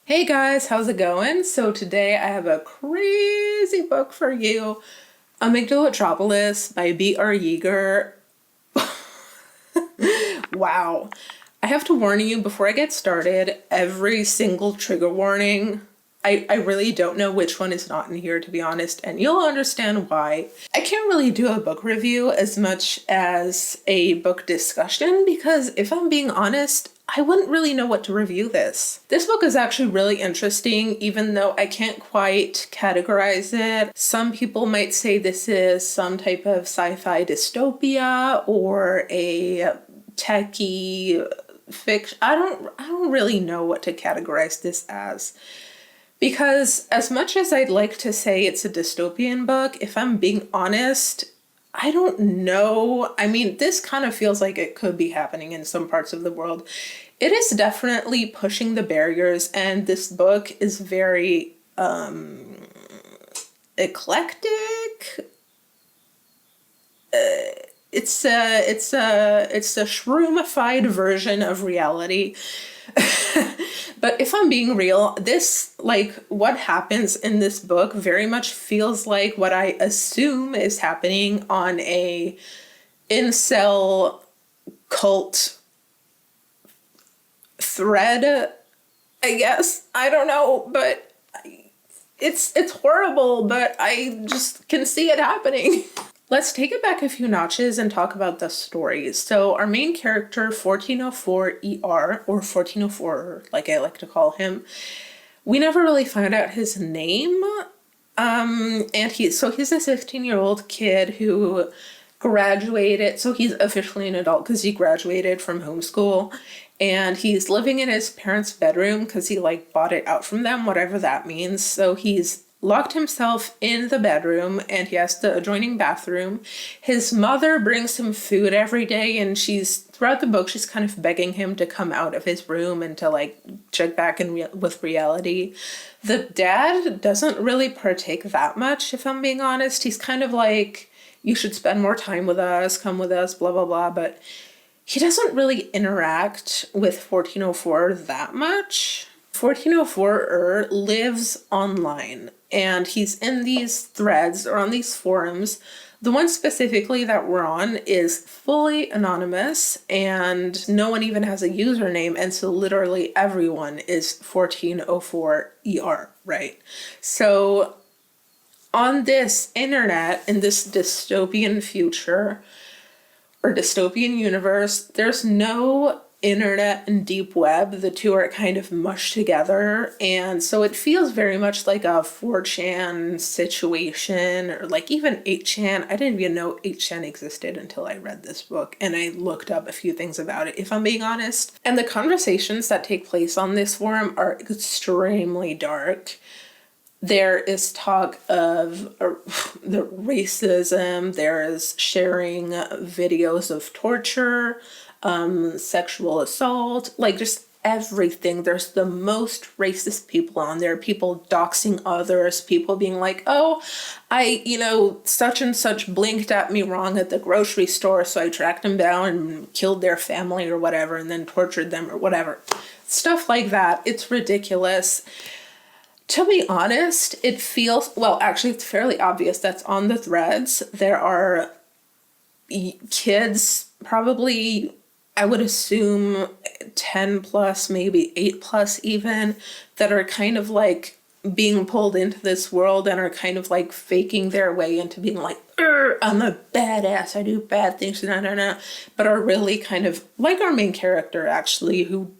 Hey guys, how's it going? So today I have a crazy book for you, Amygdalatropolis by B.R. Yeager. Wow. I have to warn you before I get started, every single trigger warning, I really don't know which one is not in here, to be honest, and you'll understand why. I can't really do a book review as much as a book discussion because if I'm being honest, I wouldn't really know what to review this. This book is actually really interesting, even though I can't quite categorize it. Some people might say this is some type of sci-fi dystopia or a techie fiction. I don't really know what to categorize this as. Because as much as I'd like to say it's a dystopian book, if I'm being honest, I don't know. I mean, this kind of feels like it could be happening in some parts of the world. It is definitely pushing the barriers, and this book is very eclectic. It's a shroomified version of reality. But if I'm being real, this, like, what happens in this book very much feels like what I assume is happening on a incel cult thread, I guess. I don't know, but it's horrible, but I just can see it happening. Let's take it back a few notches and talk about the story. So our main character, 1404 ER, or 1404, like I like to call him, we never really found out his name. And he's a 16-year-old kid who graduated. So he's officially an adult because he graduated from homeschool. And he's living in his parents' bedroom because he bought it out from them, whatever that means. So he's locked himself in the bedroom and he has the adjoining bathroom. His mother brings him food every day, and throughout the book, she's kind of begging him to come out of his room and to check back in with reality. The dad doesn't really partake that much, if I'm being honest. He's kind of like, you should spend more time with us, come with us, blah, blah, blah. But he doesn't really interact with 1404 that much. 1404 lives online, and he's in these threads or on these forums. The one specifically that we're on is fully anonymous, and no one even has a username, and so literally everyone is 1404 ER, right? So on this internet, in this dystopian future or dystopian universe, there's no internet and deep web. The two are kind of mushed together, and so it feels very much like a 4chan situation, or even 8chan. I didn't even know 8chan existed until I read this book, and I looked up a few things about it, if I'm being honest. And the conversations that take place on this forum are extremely dark. There is talk of the racism, there is sharing videos of torture, sexual assault, just everything. There's the most racist people on there, people doxing others, people being like, oh, such and such blinked at me wrong at the grocery store, so I tracked them down and killed their family or whatever, and then tortured them or whatever. Stuff like that. It's ridiculous. To be honest, it feels, actually it's fairly obvious that's on the threads. There are kids, probably, I would assume 10 plus, maybe 8 plus even, that are kind of being pulled into this world and are kind of faking their way into being I'm a badass, I do bad things, but are really kind of like our main character, actually, who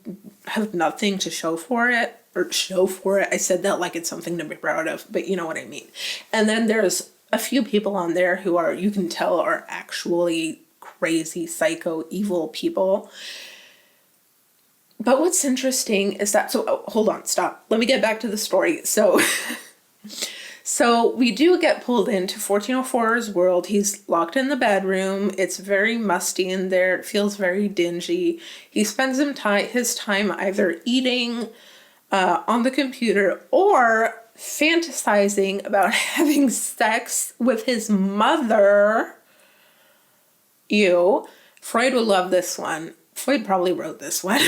have nothing to show for it. I said that like it's something to be proud of, but you know what I mean. And then there's a few people on there who you can tell are actually crazy, psycho, evil people. But what's interesting is that, hold on, stop. Let me get back to the story. So we do get pulled into 1404's world. He's locked in the bedroom. It's very musty in there. It feels very dingy. He spends his time either eating on the computer or fantasizing about having sex with his mother. Ew. Freud would love this one. Freud probably wrote this one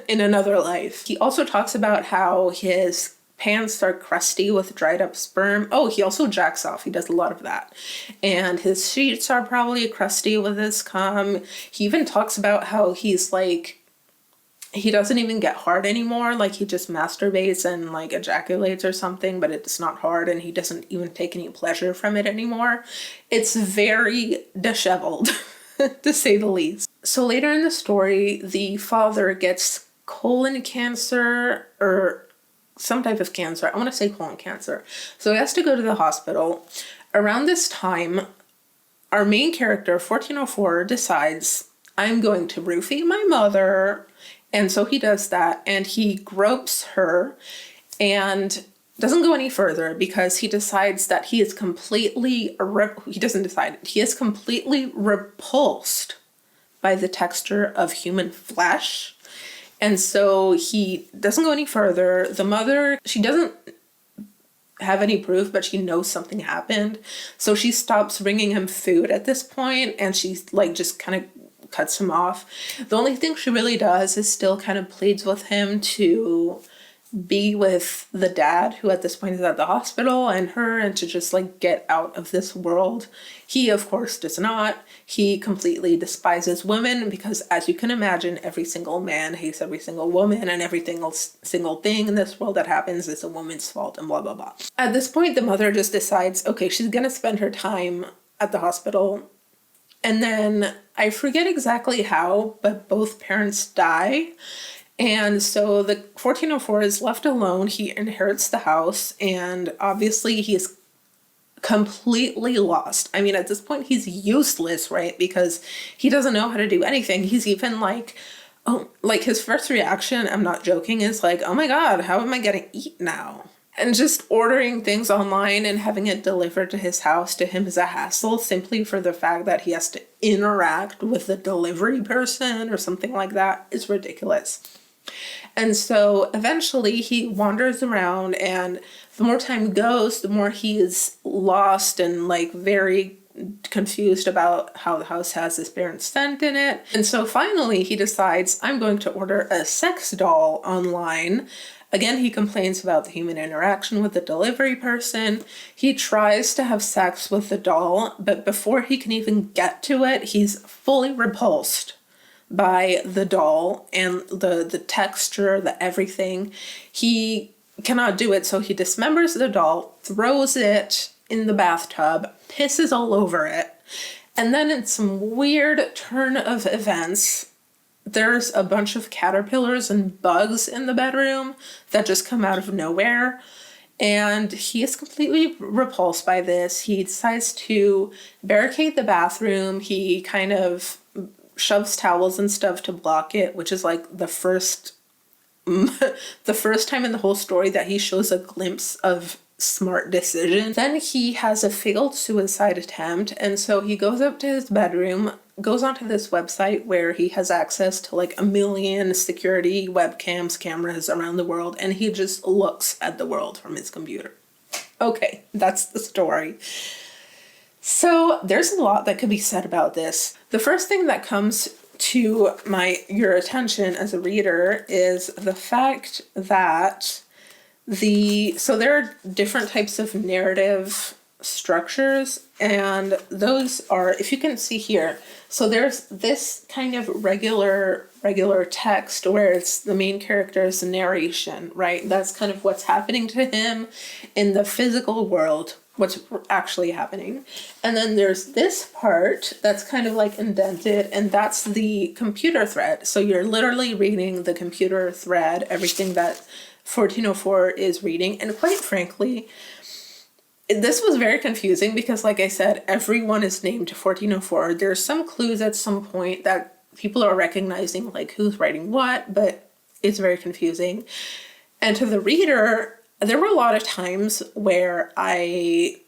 in another life. He also talks about how his pants are crusty with dried up sperm. Oh, he also jacks off. He does a lot of that. And his sheets are probably crusty with his cum. He even talks about how he's like, he doesn't even get hard anymore. Like, he just masturbates and like ejaculates or something, but it's not hard, and he doesn't even take any pleasure from it anymore. It's very disheveled, to say the least. So later in the story, the father gets colon cancer, or some type of cancer. I want to say colon cancer. So he has to go to the hospital. Around this time, our main character, 1404, decides, I'm going to roofie my mother. And so he does that, and he gropes her and doesn't go any further because he decides that he is completely, he is completely repulsed by the texture of human flesh. And so he doesn't go any further. The mother, she doesn't have any proof, but she knows something happened. So she stops bringing him food at this point, and she's like just kind of cuts him off. The only thing she really does is still kind of pleads with him to be with the dad, who at this point is at the hospital, and her, and to just like get out of this world. He, of course, does not. He completely despises women because, as you can imagine, every single man hates every single woman, and every single thing in this world that happens is a woman's fault, and blah, blah, blah. At this point, the mother just decides, okay, she's gonna spend her time at the hospital. And then I forget exactly how, but both parents die. And so the 1404 is left alone. He inherits the house, and obviously he is completely lost. I mean, at this point, he's useless, right? Because he doesn't know how to do anything. He's even like, oh, like his first reaction, I'm not joking, is like, oh my God, how am I gonna eat now? And just ordering things online and having it delivered to his house to him is a hassle, simply for the fact that he has to interact with the delivery person or something like that. It's ridiculous. And so eventually he wanders around, and the more time goes, the more he is lost and like very confused about how the house has his parents' scent in it. And so finally he decides, I'm going to order a sex doll online. Again, he complains about the human interaction with the delivery person. He tries to have sex with the doll, but before he can even get to it, he's fully repulsed by the doll and the texture, the everything. He cannot do it, so he dismembers the doll, throws it in the bathtub, pisses all over it, and then in some weird turn of events, there's a bunch of caterpillars and bugs in the bedroom that just come out of nowhere. And he is completely repulsed by this. He decides to barricade the bathroom. He kind of shoves towels and stuff to block it, which is like the first time in the whole story that he shows a glimpse of smart decision. Then he has a failed suicide attempt, and so he goes up to his bedroom, goes onto this website where he has access to like 1 million security webcams, cameras around the world, and he just looks at the world from his computer. Okay, that's the story. So there's a lot that could be said about this. The first thing that comes to your attention as a reader is the fact that so there are different types of narrative structures, and those are, if you can see here, so there's this kind of regular text where it's the main character's narration, right? That's kind of what's happening to him in the physical world, what's actually happening. And then there's this part that's kind of like indented, and that's the computer thread. So you're literally reading the computer thread, everything that 1404 is reading. And quite frankly, this was very confusing because, like I said, everyone is named 1404. There's some clues at some point that people are recognizing, like who's writing what, but it's very confusing. And to the reader, there were a lot of times where I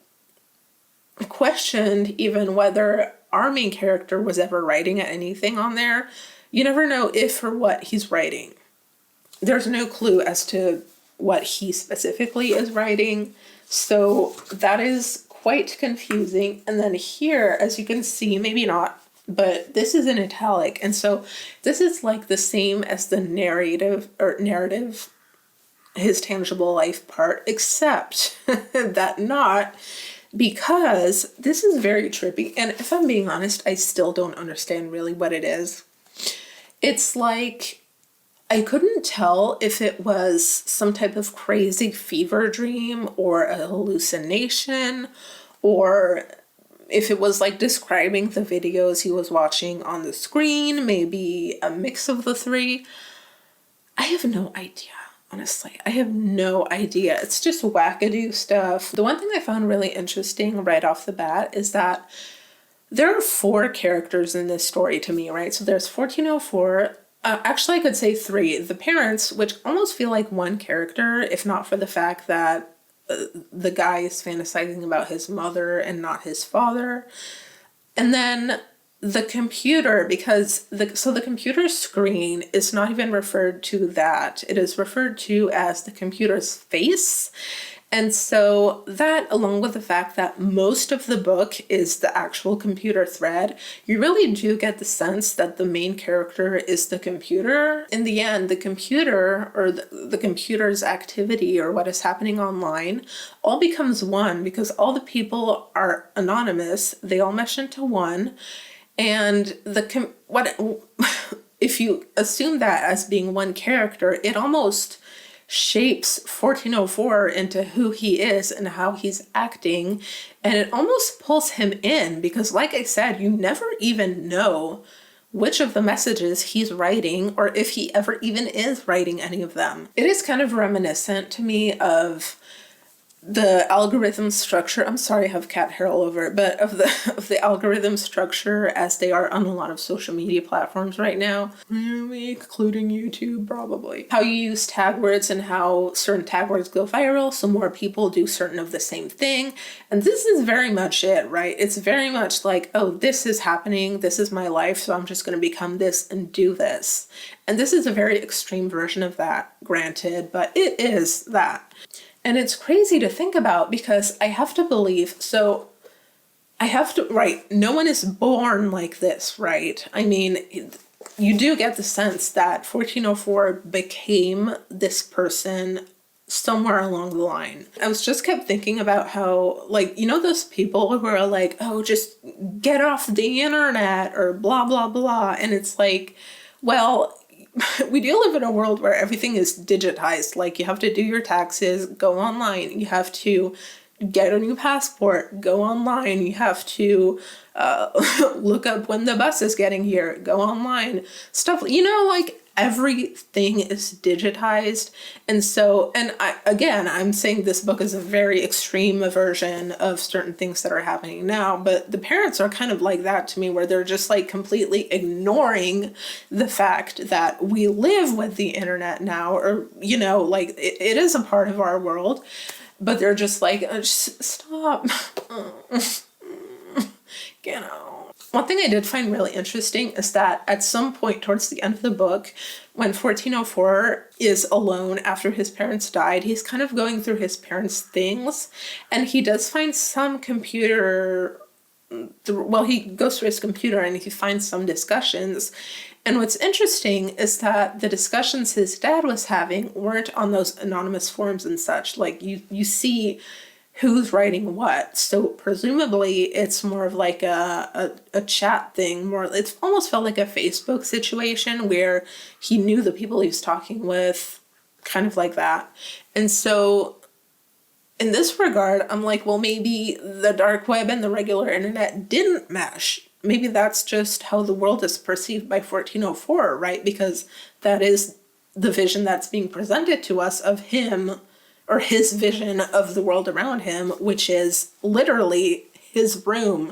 questioned even whether our main character was ever writing anything on there. You never know if or what he's writing. There's no clue as to what he specifically is writing. So that is quite confusing. And then here, as you can see, maybe not, but this is in italic. And so this is like the same as the narrative, his tangible life part, except that not, because this is very trippy. And if I'm being honest, I still don't understand really what it is. It's like, I couldn't tell if it was some type of crazy fever dream or a hallucination, or if it was like describing the videos he was watching on the screen, maybe a mix of the three. I have no idea, honestly. I have no idea. It's just wackadoo stuff. The one thing I found really interesting right off the bat is that there are 4 characters in this story to me, right? So there's 1404. Actually, I could say 3. The parents, which almost feel like one character, if not for the fact that the guy is fantasizing about his mother and not his father. And then the computer, because the computer screen is not even referred to that. It is referred to as the computer's face. And so that, along with the fact that most of the book is the actual computer thread, you really do get the sense that the main character is the computer. In the end, the computer, or the computer's activity, or what is happening online, all becomes one, because all the people are anonymous. They all mesh into one. And if you assume that as being one character, it almost shapes 1404 into who he is and how he's acting, and it almost pulls him in, because like I said, you never even know which of the messages he's writing, or if he ever even is writing any of them. It is kind of reminiscent to me of the algorithm structure. I'm sorry, I have cat hair all over it, but of the algorithm structure as they are on a lot of social media platforms right now, including YouTube, probably. How you use tag words and how certain tag words go viral, so more people do certain of the same thing. And this is very much it, right? It's very much like, oh, this is happening, this is my life, so I'm just going to become this and do this. And this is a very extreme version of that, granted, but it is that. And it's crazy to think about, because I have to believe, right, no one is born like this, right? I mean, you do get the sense that 1404 became this person somewhere along the line. I was just kept thinking about how, like, you know, those people who are like, oh, just get off the internet, or blah, blah, blah. And it's like, well, we do live in a world where everything is digitized. Like, you have to do your taxes, go online. You have to get a new passport, go online. You have to look up when the bus is getting here, go online. Stuff, you know, like, everything is digitized. And so, I'm saying this book is a very extreme version of certain things that are happening now, but the parents are kind of like that to me, where they're just like completely ignoring the fact that we live with the internet now, or, you know, like it is a part of our world, but they're just like, just stop, you know. One thing I did find really interesting is that at some point towards the end of the book, when 1404 is alone after his parents died, he's kind of going through his parents' things, and he does find some computer, he goes through his computer and he finds some discussions. And what's interesting is that the discussions his dad was having weren't on those anonymous forums and such. Like, you see who's writing what. So presumably it's more of like a chat thing, it almost felt like a Facebook situation where he knew the people he was talking with, kind of like that. And so in this regard, I'm like, well, maybe the dark web and the regular internet didn't mesh. Maybe that's just how the world is perceived by 1404, right? Because that is the vision that's being presented to us of him, or his vision of the world around him, which is literally his room.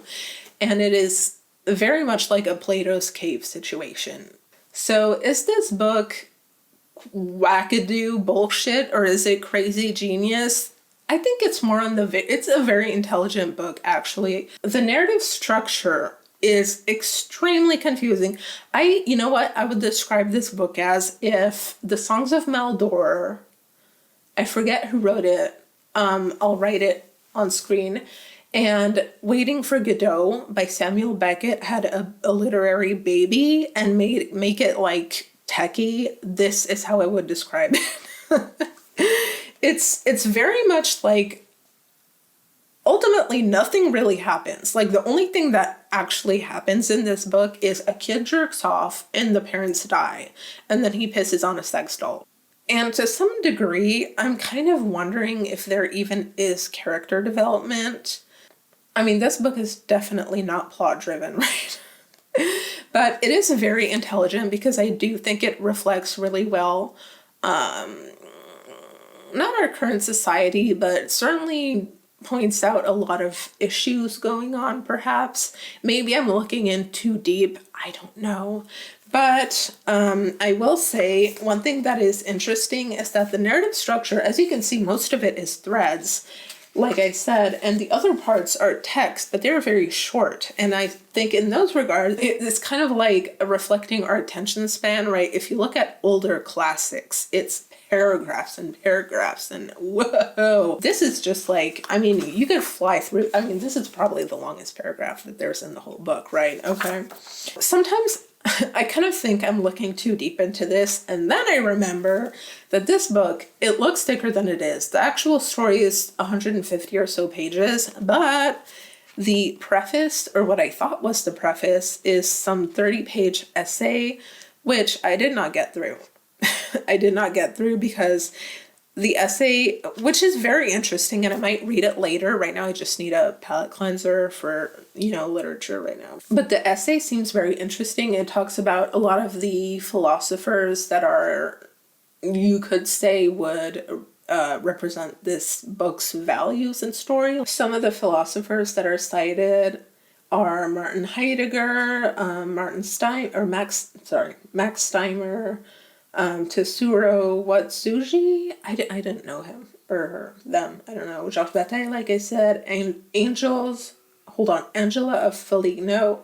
And it is very much like a Plato's cave situation. So is this book wackadoo bullshit, or is it crazy genius? I think it's more on it's a very intelligent book, actually. The narrative structure is extremely confusing. You know what? I would describe this book as if the Songs of Maldor, I forget who wrote it, I'll write it on screen. And Waiting for Godot by Samuel Beckett had a literary baby and make it like techie. This is how I would describe it. It's very much like, ultimately nothing really happens. Like, the only thing that actually happens in this book is a kid jerks off and the parents die, and then he pisses on a sex doll. And to some degree, I'm kind of wondering if there even is character development. I mean, this book is definitely not plot driven, right? But it is very intelligent because I do think it reflects really well, not our current society, but certainly points out a lot of issues going on, perhaps. Maybe I'm looking in too deep. I don't know. But I will say one thing that is interesting is that the narrative structure, as you can see, most of it is threads, like I said, and the other parts are text, but they're very short. And I think in those regards, it's kind of like reflecting our attention span, right? If you look at older classics, it's paragraphs and paragraphs and whoa. This is just like, I mean, you could fly through. I mean, this is probably the longest paragraph that there's in the whole book, right? Okay. Sometimes I kind of think I'm looking too deep into this, and then I remember that this book, it looks thicker than it is. The actual story is 150 or so pages, but the preface, or what I thought was the preface, is some 30-page essay, which I did not get through. I did not get through because the essay, which is very interesting, and I might read it later. Right now I just need a palate cleanser for, literature right now. But the essay seems very interesting. It talks about a lot of the philosophers that are, you could say, would represent this book's values and story. Some of the philosophers that are cited are Martin Heidegger, Max Steimer, Tetsuro Watsuji. I didn't know him or them. I don't know. Jacques Bataille, like I said, and Angela of Foligno.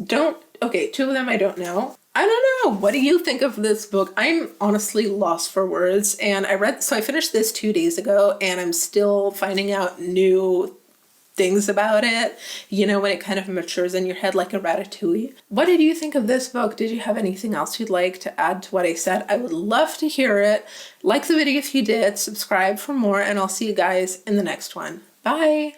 Two of them I don't know. I don't know. What do you think of this book? I'm honestly lost for words, and I finished this 2 days ago, and I'm still finding out new things about it, when it kind of matures in your head like a ratatouille. What did you think of this book? Did you have anything else you'd like to add to what I said? I would love to hear it. Like the video if you did, subscribe for more, and I'll see you guys in the next one. Bye!